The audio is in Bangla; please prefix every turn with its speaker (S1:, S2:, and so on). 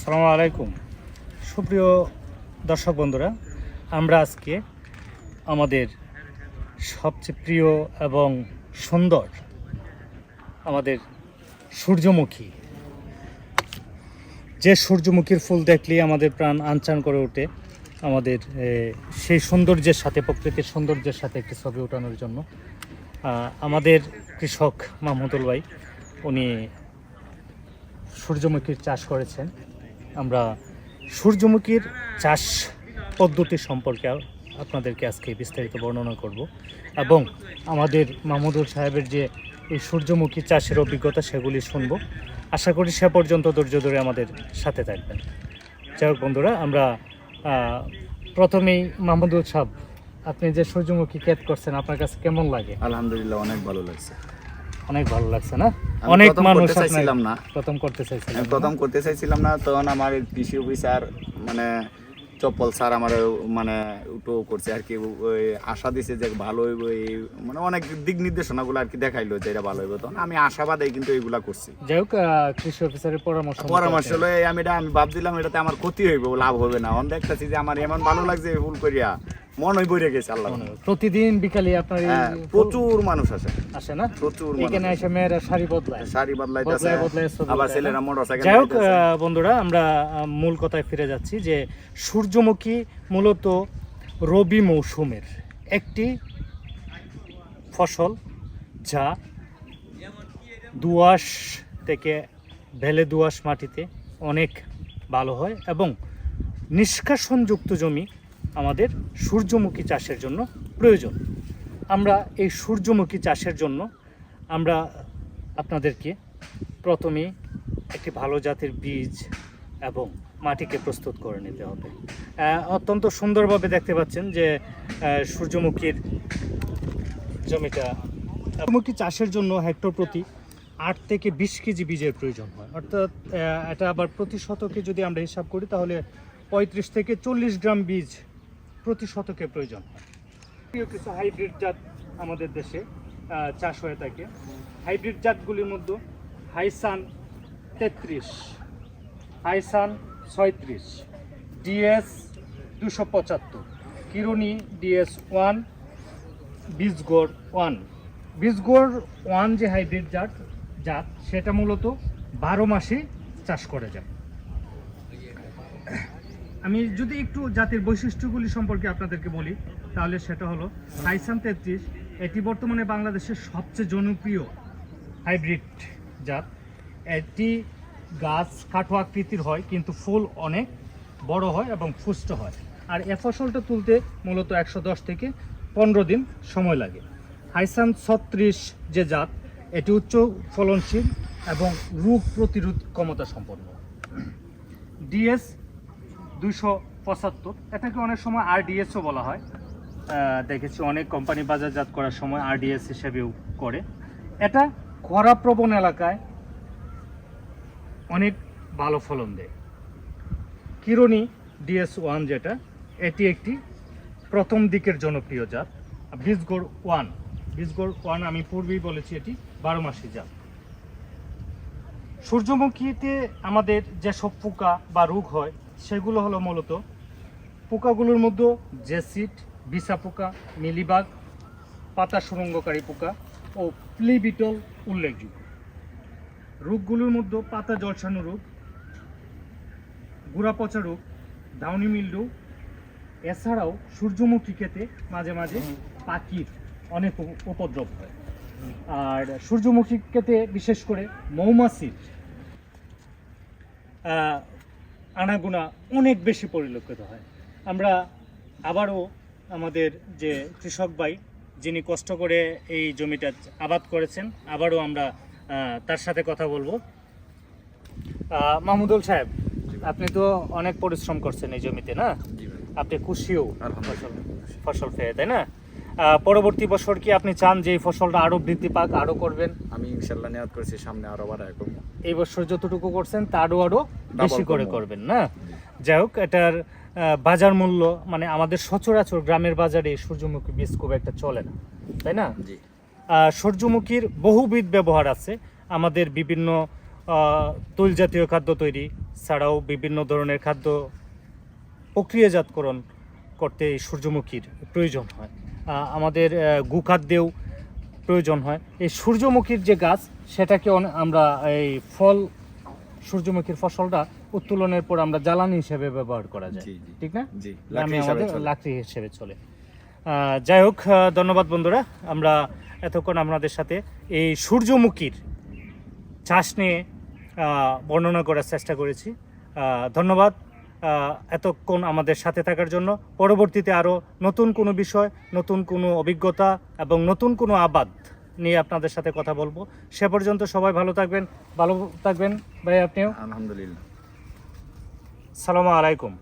S1: আসসালামু আলাইকুম সুপ্রিয় দর্শক বন্ধুরা, আমরা আজকে আমাদের সবচেয়ে প্রিয় এবং সুন্দর আমাদের সূর্যমুখী, যে সূর্যমুখীর ফুল দেখলেই আমাদের প্রাণ আনচান করে ওঠে, আমাদের সেই সৌন্দর্যের সাথে, প্রকৃতির সৌন্দর্যের সাথে একটি ছবি ওঠানোর জন্য আমাদের কৃষক মাহমুদুল ভাই উনি সূর্যমুখীর চাষ করেছেন। আমরা সূর্যমুখীর চাষ পদ্ধতি সম্পর্কে আপনাদেরকে আজকে বিস্তারিত বর্ণনা করব এবং আমাদের মাহমুদুল সাহেবের যে এই সূর্যমুখী চাষের অভিজ্ঞতা সেগুলি শুনব। আশা করি সে পর্যন্ত ধৈর্য ধরে আমাদের সাথে থাকবেন। যাই হোক বন্ধুরা, আমরা প্রথমেই মাহমুদুল সাহেব, আপনি যে সূর্যমুখী ক্ষেত করছেন আপনার কাছে কেমন লাগে?
S2: আলহামদুলিল্লাহ, অনেক ভালো লাগছে।
S1: অনেক ভালো লাগছে না? অনেক মানুষ
S2: চাইছিলাম না,
S1: প্রথম করতে চাইছিলাম
S2: না, তখন আমার কৃষি অফিসার মানে চপ্পল স্যার আমার মানে উটো করছে আর কি, ওই আশা দিছে যে ভালো হইব, এই মানে অনেক দিক নির্দেশনাগুলো আর কি দেখাইলো যে এটা ভালো হইব। তখন আমি আশাবাদে কিন্তু এইগুলা করছি।
S1: যাই হোক, কৃষি অফিসারের পরামর্শ
S2: হলো আমি ভাবছিলাম এটাতে আমার ক্ষতি হইব, লাভ হবে না। অন দেখতেছি যে আমার এমন ভালো লাগছে ফুল করিয়া মন হই বইরে গেছে। আল্লাহ,
S1: প্রতিদিন বিকালে আপনার
S2: প্রচুর মানুষ আসে
S1: না?
S2: প্রচুর
S1: এখানে এসে মেয়েরা শাড়ি বদলাইতেছে,
S2: আবার ছেলেরা মোটরসাইকেল।
S1: যাই হোক বন্ধুরা, আমরা মূল কথায় ফিরে যাচ্ছি যে সূর্যমুখী মূলত রবি মৌসুমের একটি ফসল, যা দোআঁশ থেকে ভেলে দোআঁশ মাটিতে অনেক ভালো হয় এবং নিষ্কাশনযুক্ত জমি আমাদের সূর্যমুখী চাষের জন্য প্রয়োজন। আমরা এই সূর্যমুখী চাষের জন্য আমরা আপনাদেরকে প্রথমে একটি ভালো জাতের বীজ এবং মাটিকে প্রস্তুত করে নিতে হবে। অত্যন্ত সুন্দরভাবে দেখতে পাচ্ছেন যে সূর্যমুখীর জমিটা। সূর্যমুখী চাষের জন্য হেক্টর প্রতি 8 থেকে 20 কেজি বীজের প্রয়োজন হয়, অর্থাৎ এটা আবার প্রতি শতকে যদি আমরা হিসাব করি তাহলে 35 থেকে 40 গ্রাম বীজ প্রতি শতকে প্রয়োজন হয়। কিছু হাইব্রিড জাত আমাদের দেশে চাষ হয়ে থাকে। হাইব্রিড জাতগুলির মধ্যে হাইসান 33, হাইসান 36, ডিএস 275, কিরণী DS1, বীজগড় 1। বীজগড় 1 যে হাইব্রিড জাত সেটা মূলত 12 মাসে চাষ করা যায়। আমি যদি একটু জাতের বৈশিষ্ট্যগুলি সম্পর্কে আপনাদেরকে বলি তাহলে সেটা হলো হাইসান 33। এটি বর্তমানে বাংলাদেশের সবচেয়ে জনপ্রিয় হাইব্রিড জাত। এটি গাছ কাঠো আকৃতির হয় কিন্তু ফুল অনেক বড় হয় এবং পুষ্ট হয়, আর এ ফসলটা তুলতে মূলত 110 থেকে 15 দিন সময় লাগে। হাইসান 36 যে জাত, এটি উচ্চ ফলনশীল এবং রোগ প্রতিরোধ ক্ষমতা সম্পন্ন। ডিএস 275, এটাকে অনেক সময় RDSও বলা হয়। দেখেছি অনেক কোম্পানি বাজারজাত করার সময় RDS হিসেবেও করে। এটা খরাপ্রবণ এলাকায় অনেক ভালো ফলন দেয়। কিরণী DS1 যেটা, এটি একটি প্রথম দিকের জনপ্রিয় জাত। বীজগড় 1 আমি পূর্বেই বলেছি এটি 12 মাসি জাত। সূর্যমুখীতে আমাদের যেসব পোকা বা রোগ হয় সেগুলো হলো মূলত পোকাগুলোর মধ্যে জেসিড, বিছা পোকা, মিলিবাগ, পাতা সুরঙ্গকারী পোকা ও ফ্লি বিটল উল্লেখযোগ্য। রোগগুলোর মধ্যে পাতা জলসানো রোগ, গুড়া পচা রোগ, ডাউনি মিল্ডু। এছাড়াও সূর্যমুখী ক্ষেতে মাঝে মাঝে পাখির অনেক উপদ্রব হয়। আর সূর্যমুখী ক্ষেতে বিশেষ করে মৌমাছির আনাগোনা অনেক বেশি পরিলক্ষিত হয়। আমরা আবারও আমাদের যে কৃষক ভাই যিনি কষ্ট করে এই জমিটা আবাদ করেছেন, আবারও আমরা তার সাথে কথা বলবো। মাহমুদুল সাহেব, আপনি তো অনেক পরিশ্রম করছেন এই জমিতে, না? আপনি খুশিও ফসল পেয়ে, তাই না? পরবর্তী বছর কি আপনি চান যে এই ফসলটা আরো বৃদ্ধি পাক, আরো করবেন?
S2: আমি ইনশাআল্লাহ নিয়ত করেছি সামনে আরো বাড়ায় করব।
S1: এই বছর যতটুকু করছেন তারও আরো বেশি করে করবেন, না? যাই হোক, এটার বাজার মূল্য মানে আমাদের সচরাচর গ্রামের বাজারে সূর্যমুখী বীজ খুব একটা চলে না, তাই না? সূর্যমুখীর বহুবিধ ব্যবহার আছে। আমাদের বিভিন্ন তৈল জাতীয় খাদ্য তৈরি ছাড়াও বিভিন্ন ধরনের খাদ্য প্রক্রিয়াজাতকরণ করতে এই সূর্যমুখীর প্রয়োজন হয়। আমাদের গোখাদ্যেও প্রয়োজন হয়। এই সূর্যমুখীর যে গাছ সেটাকে আমরা এই ফল সূর্যমুখীর ফসলটা উত্তোলনের পর আমরা জ্বালানি হিসেবে ব্যবহার করা যায়,
S2: জি, জি।
S1: ঠিক না?
S2: জি,
S1: গ্রামে
S2: লাকড়ি হিসাবে
S1: আমাদের
S2: চলে।
S1: লাকড়ি হিসেবে চলে। যাই হোক, ধন্যবাদ বন্ধুরা। আমরা এতক্ষণ আপনাদের সাথে এই সূর্যমুখীর চাষ নিয়ে বর্ণনা করার চেষ্টা করেছি। ধন্যবাদ এতক্ষণ আমাদের সাথে থাকার জন্য। পরবর্তীতে আরও নতুন কোনো বিষয়, নতুন কোনো অভিজ্ঞতা এবং নতুন কোনো আবাদ নিয়ে আপনাদের সাথে কথা বলবো। সে পর্যন্ত সবাই ভালো থাকবেন, ভাই আপনিও।
S2: আলহামদুলিল্লাহ।
S1: সালামু আলাইকুম।